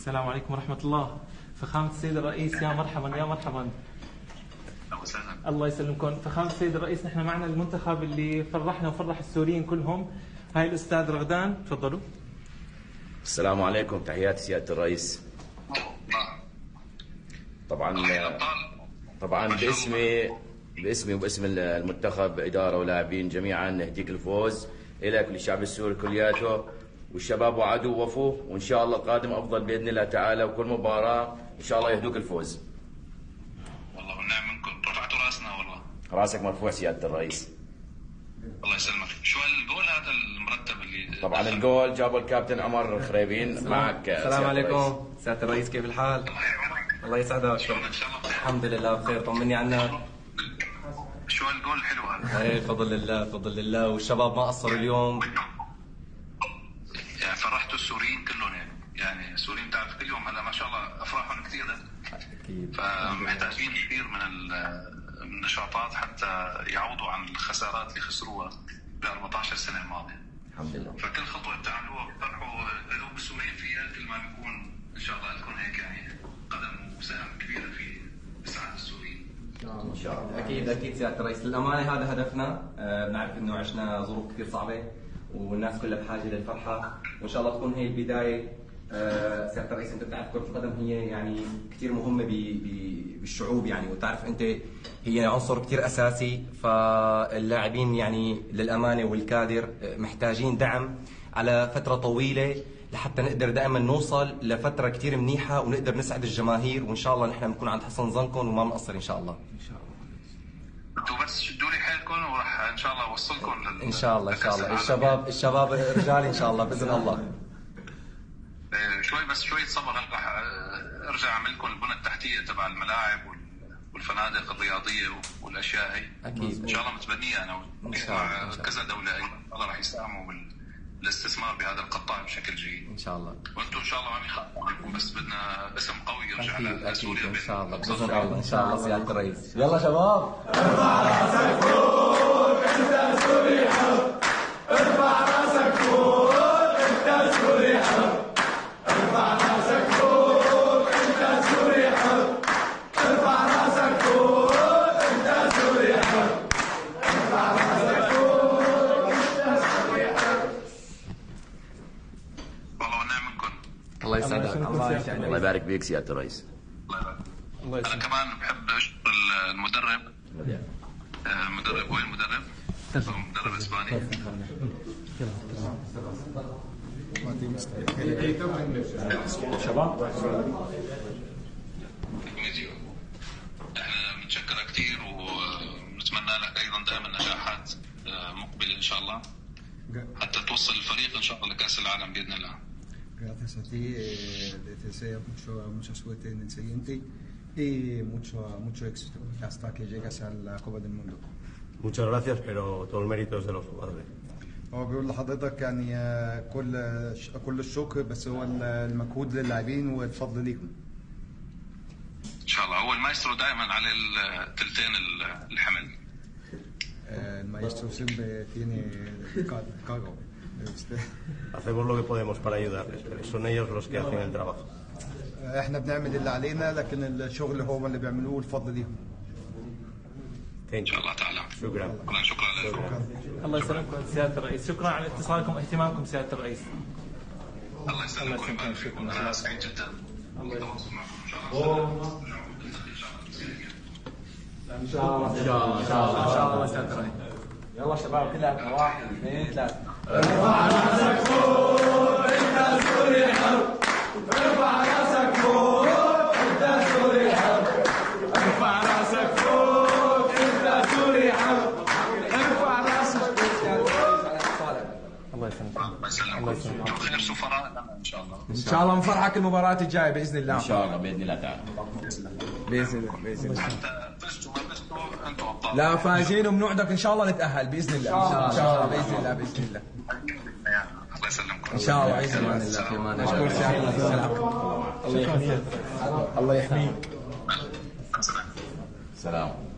السلام عليكم ورحمة الله. فخامة السيد الرئيس، يا مرحبا يا مرحبا. الله يسلمكم. فخامة السيد الرئيس، نحن معنا المنتخب اللي فرحنا وفرح السوريين كلهم. هاي الأستاذ رغدان، تفضلوا. السلام عليكم، تحياتي سيادة الرئيس. طبعا باسمي وباسم المنتخب إدارة ولاعبين جميعا نهديك الفوز إليك وللشعب السوري كلياته، والشباب وعدوا ووفوا، وإن شاء الله القادم أفضل بإذن الله تعالى، وكل مباراة إن شاء الله يهدوك الفوز. والله والنعم منكم، رفعتوا راسنا والله. راسك مرفوع سيادة الرئيس. الله يسلمك. شو الجول هذا المرتب اللي طبعا الجول جابه الكابتن عمر الخريبين. معك. السلام عليكم سيادة الرئيس، كيف الحال؟ الله يسعدك. شلون ان شاء الله بخير؟ الحمد لله بخير، طمني عنك. شو الجول الحلو هذا؟ ايه بفضل الله بفضل الله، والشباب ما قصروا اليوم. يعني فرحتوا السوريين كلهم، يعني السوريين بتعرف كل يوم هلا ما شاء الله افراحهم كثير، اكيد، فمحتاجين كثير من النشاطات حتى يعوضوا عن الخسارات اللي خسروها ب 14 سنه الماضيه. الحمد لله. فكل خطوه بتعملوها بتفرحوا قلوب السوريين فيها، كل ما بيكون ان شاء الله لكم هيك يعني قدم وسهم كبيره في اسعاد السوريين. ان شاء الله. اكيد سيادة الرئيس، للامانه هذا هدفنا. بنعرف انه عشنا ظروف كثير صعبه والناس كلها بحاجه للفرحه، وان شاء الله تكون هي البدايه. سيادة الرئيس، انت بتعرف كرة القدم هي يعني كثير مهمة بالشعوب يعني، وتعرف انت هي عنصر كثير اساسي، فاللاعبين يعني للامانة والكادر محتاجين دعم على فترة طويلة لحتى نقدر دائما نوصل لفترة كثير منيحة ونقدر نسعد الجماهير، وان شاء الله نحن بنكون عند حسن ظنكم وما بنقصر ان شاء الله. إن شاء الله. انتوا بس شدوا لي حيلكم وراح ان شاء الله اوصلكم ان شاء الله الشباب رجال ان شاء الله باذن الله. شوي صبر، هلا راح ارجع اعمل لكم البنى التحتيه تبع الملاعب والفنادق الرياضيه والاشياء هي. اكيد ان شاء الله متبنيه انا مع كذا دوله ايضا، الله راح يساهموا بالاستثمار بهذا القطاع بشكل جيد ان شاء الله. وانتم ان شاء الله ما بيخافوا عليكم، بس بدنا اسم قوي يرجع لسوريا. ان شاء الله باذن الله، ان شاء الله سياده الرئيس. يلا شباب، ارفع راسك فوق انت سوري حر، ارفع راسك فوق انت سوري حر، ارفع راسك فوق انت سوري حر، ارفع راسك فوق انت سوري حر، ارفع راسك فوق انت سوري حر. والله والنعم منكم. الله يسعدك. الله يبارك فيك سيادة الرئيس. الله يسعدك. انا كمان بحب اشكر المدرب. وين المدرب؟ مدرب اسباني. شباب. احنا بنتشكرك كثير ونتمنى لك ايضا دائما نجاحات مقبله ان شاء الله، حتى توصل الفريق ان شاء الله لكاس العالم باذن الله. Gracias a ti, te deseo mucha suerte en el siguiente y mucho éxito hasta que llegas a la Copa del Mundo. Muchas gracias, pero todo el mérito es de los jugadores. هو بيقول لحضرتك يعني كل الشكر، بس هو المجهود للاعبين والفضل ليهم. ان شاء الله. هو المايسترو دائما على الثلثين الحمل. المايسترو siempre tiene cargo. Hacemos lo que podemos para ayudarles, pero son ellos los que hacen el trabajo. احنا بنعمل اللي علينا، لكن الشغل هو اللي بيعملوه والفضل ليهم. ان شاء الله تعالى. شكرا. شكرا لكم. الله يسلمكم سيادة الرئيس، شكرا على اتصالكم واهتمامكم سيادة الرئيس. الله يسلمكم. شكرا. انا سعيد جدا. الله يتواصل معكم ان شاء الله. ان شاء الله سيادة الرئيس. يلا شباب كلها، 1 2 3. ارفع راسك فوق انت سوري حر، ارفع راسك فوق انت سوري حر، ارفع راسك فوق انت سوري حر، ارفع راسك الله يسلمكم. الله يسلمكم. خير سفراء ان شاء الله. ان شاء الله نفرحك المباراة الجاية باذن الله. ان شاء الله باذن الله تعالى. باذن الله. حتى فزتوا ما فزتوا انتم ابطال. لا فايزين وبنوعدك ان شاء الله نتأهل باذن الله. ان شاء الله باذن الله باذن الله. الله يسلمكم. ان شاء الله باذن الله. مشكور سيادة. الله يحميك. الله يحميك. سلام. سلام.